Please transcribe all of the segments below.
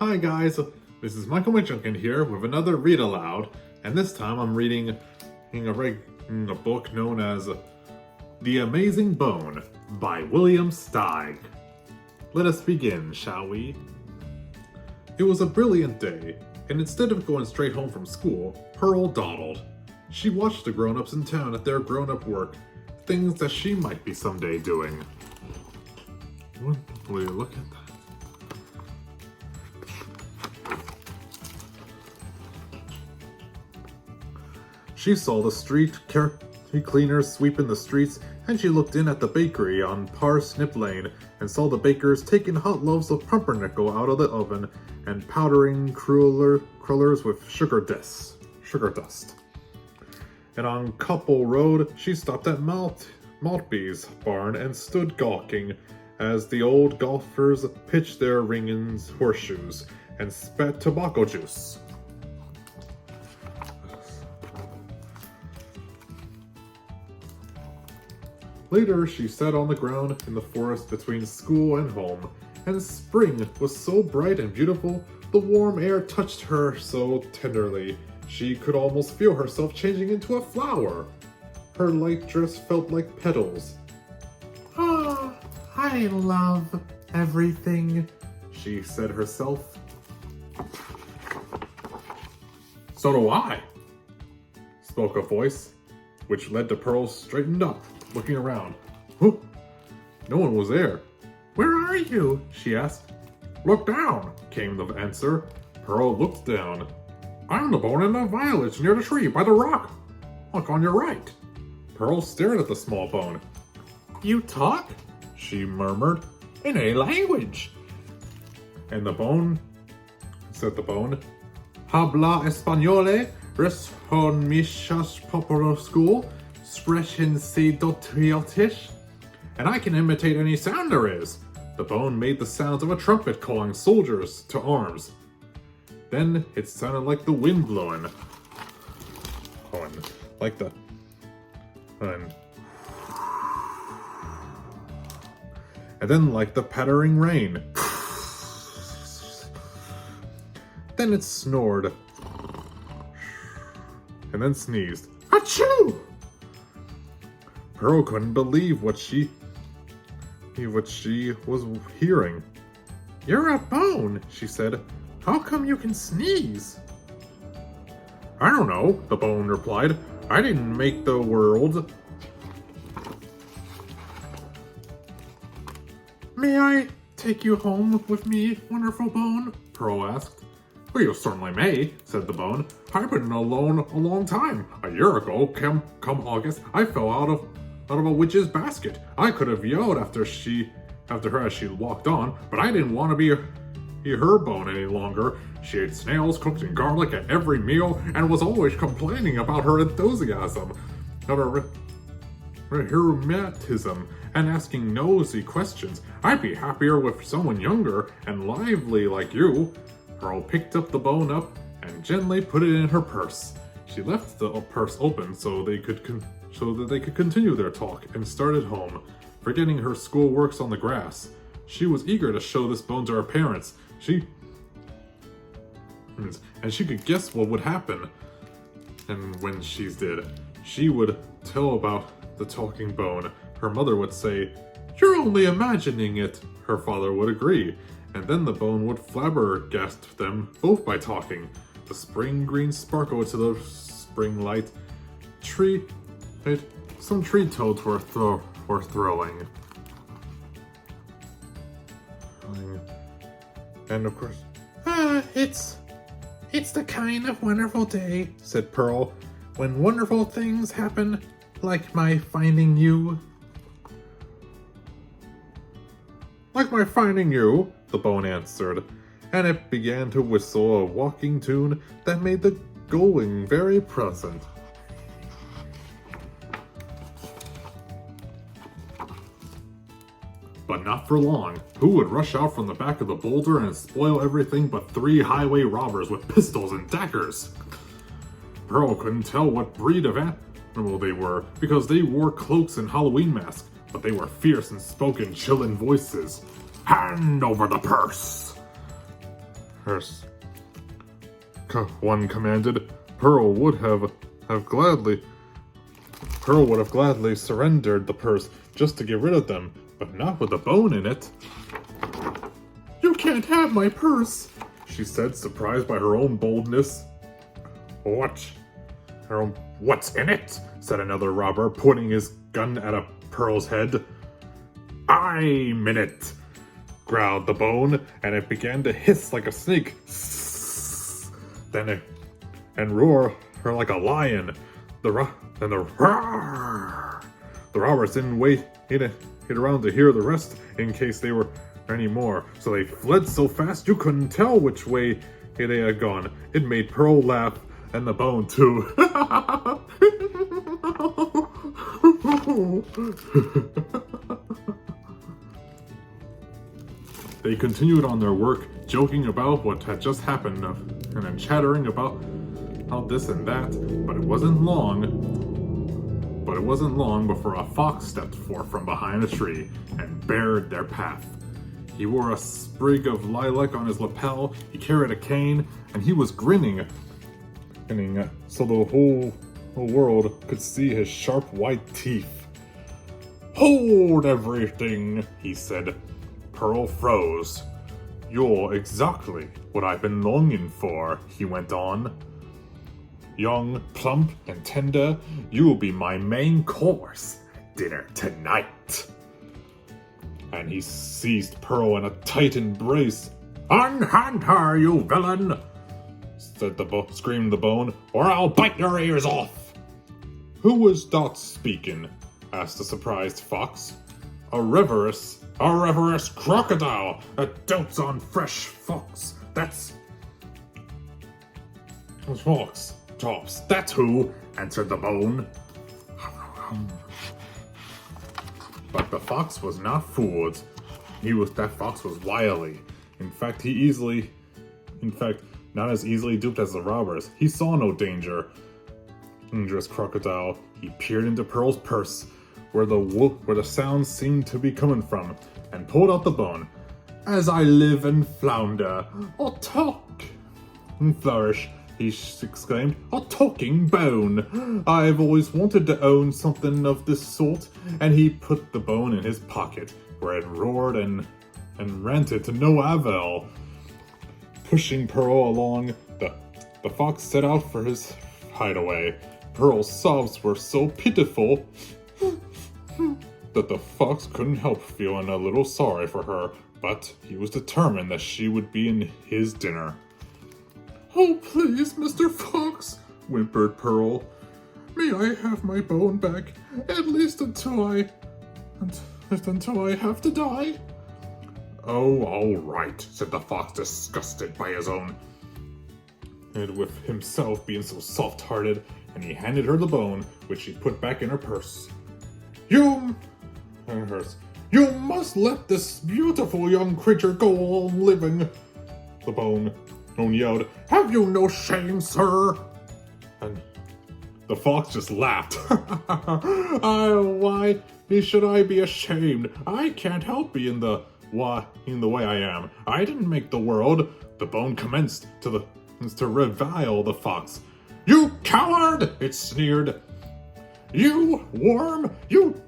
Hi guys, this is Michael McJunkin here with another Read Aloud, and this time I'm reading a book known as The Amazing Bone by Williams Steigs. Let us begin, shall we? It was a brilliant day, and instead of going straight home from school, Pearl dawdled. She watched the grown-ups in town at their grown-up work, things that she might be someday doing. Will you look at that? She saw the street cleaners sweeping the streets, and she looked in at the bakery on Parsnip Lane and saw the bakers taking hot loaves of pumpernickel out of the oven and powdering crullers with sugar dust. And on Couple Road, she stopped at Maltby's barn and stood gawking as the old golfers pitched their ringing horseshoes and spat tobacco juice. Later, she sat on the ground in the forest between school and home, and spring was so bright and beautiful, the warm air touched her so tenderly, she could almost feel herself changing into a flower. Her light dress felt like petals. "Ah, I love everything," she said herself. "So do I," spoke a voice, which led to Pearl straightened up, looking around. Huh? No one was there. "Where are you?" she asked. "Look down," came the answer. Pearl looked down. "I'm the bone in the violets near the tree by the rock. Look on your right." Pearl stared at the small bone. "You talk?" she murmured. "In a language." And the bone, said the bone, "Habla españole, respon michas popolo school, sprechen si dotriotisch." And I can imitate any sound there is. The bone made the sounds of a trumpet calling soldiers to arms. Then it sounded like the wind blowing. And then like the pattering rain. Then it snored. And then sneezed. Achoo! Pearl couldn't believe what she was hearing. "You're a bone," she said. "How come you can sneeze?" "I don't know," the bone replied. "I didn't make the world." "May I take you home with me, wonderful bone?" Pearl asked. "Well, you certainly may," said the bone. "I've been alone a long time. A year ago, come August, I fell out of a witch's basket. I could have yelled after her as she walked on, but I didn't want to be her bone any longer. She ate snails cooked in garlic at every meal and was always complaining about her enthusiasm, of her rheumatism, and asking nosy questions. I'd be happier with someone younger and lively like you." Pearl picked the bone up and gently put it in her purse. She left the purse open so that they could continue their talk and started home, forgetting her school works on the grass. She was eager to show this bone to her parents. And she could guess what would happen. And when she did, she would tell about the talking bone. Her mother would say, "You're only imagining it." Her father would agree, and then the bone would flabbergast them both by talking. The spring green sparkle to the spring light. Some tree toads were throwing. And of course, it's the kind of wonderful day," said Pearl, "when wonderful things happen, like my finding you." "Like my finding you," the bone answered, and it began to whistle a walking tune that made the going very pleasant. But not for long. Who would rush out from the back of the boulder and spoil everything but 3 highway robbers with pistols and daggers? Pearl couldn't tell what breed of animal they were because they wore cloaks and Halloween masks, but they were fierce and spoke in chilling voices. "Hand over the purse!" Hers. One commanded. Pearl would have gladly surrendered the purse just to get rid of them, but not with a bone in it. You can't have my purse, she said, surprised by her own boldness. What's in it? Said another robber, pointing his gun at a Pearl's head. I'm in it, growled the bone, and it began to hiss like a snake. And roar her like a lion. The robbers didn't wait around to hear the rest in case they were any more, so they fled so fast you couldn't tell which way they had gone. It made Pearl laugh, and the bone too. They continued on their work, joking about what had just happened, and then chattering about how this and that, but it wasn't long before a fox stepped forth from behind a tree and barred their path. He wore a sprig of lilac on his lapel, he carried a cane, and he was grinning so the whole world could see his sharp white teeth. Hold everything, he said. Pearl froze. You're exactly what I've been longing for, he went on. Young, plump, and tender, you will be my main course at dinner tonight. And he seized Pearl in a tight embrace. Unhand her, you villain! Screamed the bone, or I'll bite your ears off. Who is that speaking? Asked the surprised fox. A reverous crocodile that dotes on fresh fox. That's fox tops. That's who, answered the bone. But the fox was not fooled. That fox was wily. In fact, not as easily duped as the robbers. He saw no dangerous crocodile. He peered into Pearl's purse, where the sounds seemed to be coming from, and pulled out the bone. As I live and flounder, I'll talk and flourish, he exclaimed. A talking bone! I've always wanted to own something of this sort. And he put the bone in his pocket, where it roared and ranted to no avail. Pushing Pearl along, the fox set out for his hideaway. Pearl's sobs were so pitiful that the fox couldn't help feeling a little sorry for her, but he was determined that she would be in his dinner. Oh, please, Mr. Fox, whimpered Pearl. May I have my bone back, at least until I have to die? Oh, all right, said the fox, disgusted by his own, and with himself being so soft-hearted, and he handed her the bone, which she put back in her purse. You must let this beautiful young creature go on living, the bone yelled. Have you no shame, sir? And the fox just laughed. Why should I be ashamed? I can't help being the way I am. I didn't make the world. The bone commenced to revile the fox. You coward! It sneered. You worm! You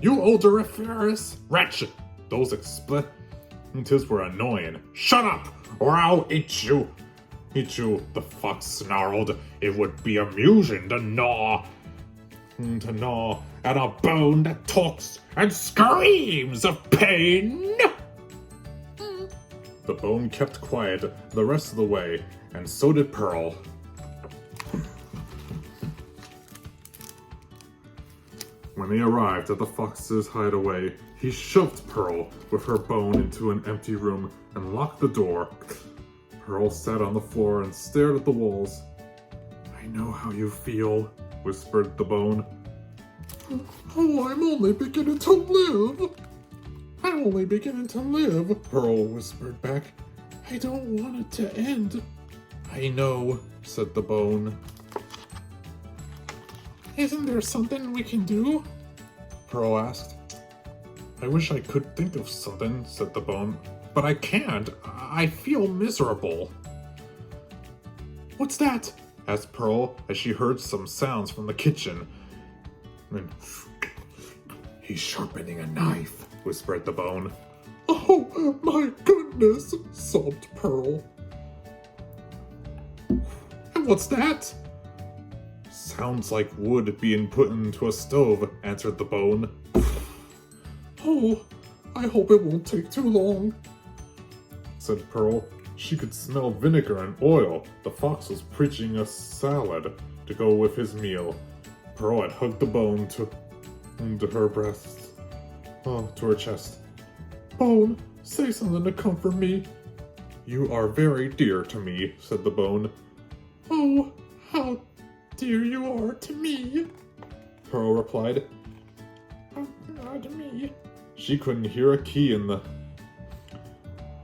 odoriferous wretch! Those expletives were annoying. Shut up, or I'll eat you! The fox snarled. It would be amusing to gnaw at a bone that talks and screams of pain. The bone kept quiet the rest of the way, and so did Pearl. When they arrived at the fox's hideaway, he shoved Pearl with her bone into an empty room and locked the door. Pearl sat on the floor and stared at the walls. I know how you feel, whispered the bone. Oh, I'm only beginning to live. Pearl whispered back. I don't want it to end. I know, said the bone. Isn't there something we can do? Pearl asked. I wish I could think of something, said the bone. but I can't. I feel miserable. What's that? Asked Pearl as she heard some sounds from the kitchen. He's sharpening a knife, whispered the bone. Oh, my goodness, sobbed Pearl. And what's that? Sounds like wood being put into a stove, answered the bone. Oh, I hope it won't take too long, said Pearl. She could smell vinegar and oil. The fox was preaching a salad to go with his meal. Pearl had hugged the bone to her breast, to her chest. Bone, say something to comfort me. You are very dear to me, said the bone. Oh, how dear you are to me, Pearl replied. How you are to me. She couldn't hear a key in the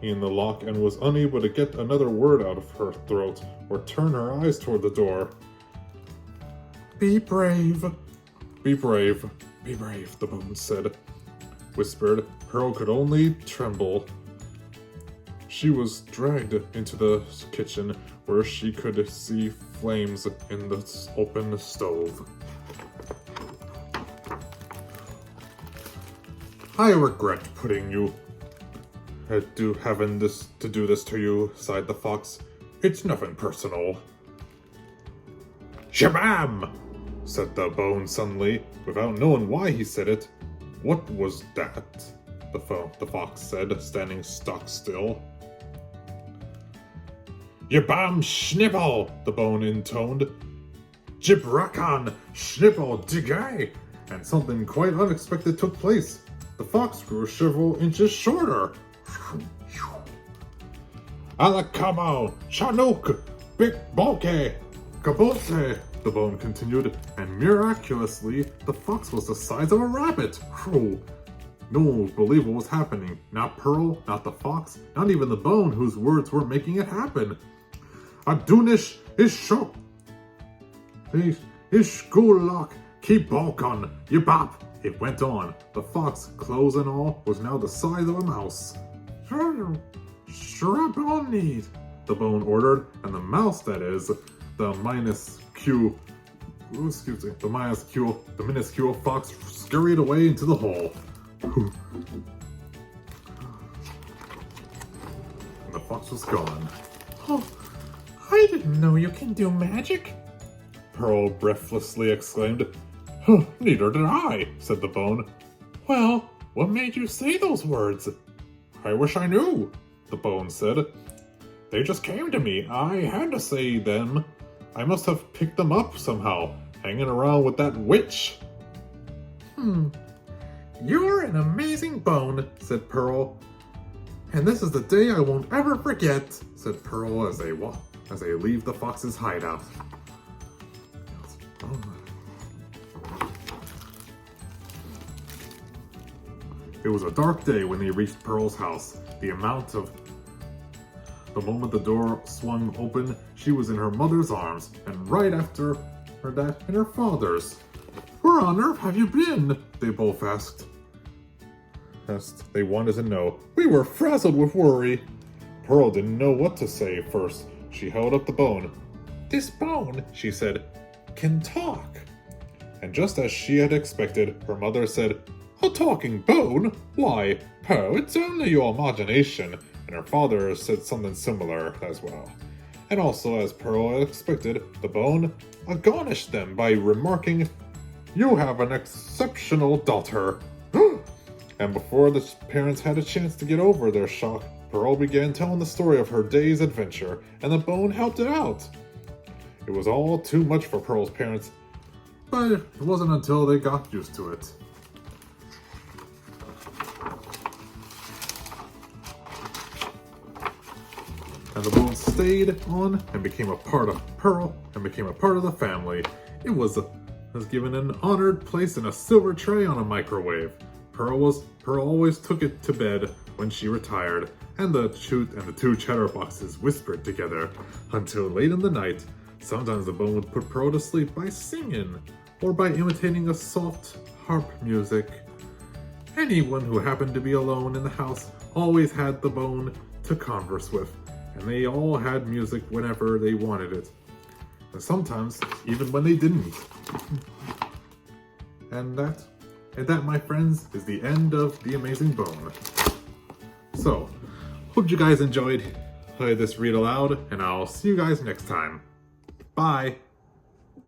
lock and was unable to get another word out of her throat or turn her eyes toward the door. Be brave. Be brave. Be brave, the bone said. Whispered. Pearl could only tremble. She was dragged into the kitchen where she could see flames in the open stove. I regret putting you to do this to you, sighed the fox. It's nothing personal. Shabam! Said the bone suddenly, without knowing why he said it. What was that? The fox said, standing stock still. Yabam schnipple, the bone intoned. Jibrakan schnipple digay! And something quite unexpected took place. The fox grew several inches shorter. Alakamo, Chanook, Big Bulky, Kabose, the bone continued, and miraculously, the fox was the size of a rabbit. No one would believe what was happening. Not Pearl, not the fox, not even the bone whose words were making it happen. Adunish is shop. Ishgulak, keep balkon, yabap. It went on. The fox, clothes and all, was now the size of a mouse. Strap on need, the bone ordered, and the mouse, that is, the minuscule fox scurried away into the hole. And the fox was gone. Oh, I didn't know you can do magic, Pearl breathlessly exclaimed. Neither did I, said the bone. Well, what made you say those words? I wish I knew, the bone said. They just came to me. I had to say them. I must have picked them up somehow, hanging around with that witch. You're an amazing bone, said Pearl. And this is the day I won't ever forget, said Pearl as they leave the fox's hideout. It was a dark day when they reached Pearl's house. The moment the door swung open, she was in her mother's arms, and right after her that, in her father's. Where on earth have you been? They both asked. They wanted to know. We were frazzled with worry. Pearl didn't know what to say first. She held up the bone. This bone, she said, can talk. And just as she had expected, her mother said, A talking bone? Why, Pearl, it's only your imagination. And her father said something similar as well. And also, as Pearl had expected, the bone astonished them by remarking, You have an exceptional daughter. And before the parents had a chance to get over their shock, Pearl began telling the story of her day's adventure, and the bone helped it out. It was all too much for Pearl's parents, but it wasn't until they got used to it. And the bone stayed on and became a part of Pearl and became a part of the family. It was given an honored place in a silver tray on a microwave. Pearl always took it to bed when she retired, and the two chatterboxes whispered together until late in the night. Sometimes the bone would put Pearl to sleep by singing or by imitating a soft harp music. Anyone who happened to be alone in the house always had the bone to converse with, and they all had music whenever they wanted it. And sometimes, even when they didn't. And that, my friends, is the end of The Amazing Bone. So, hope you guys enjoyed this read aloud, and I'll see you guys next time. Bye!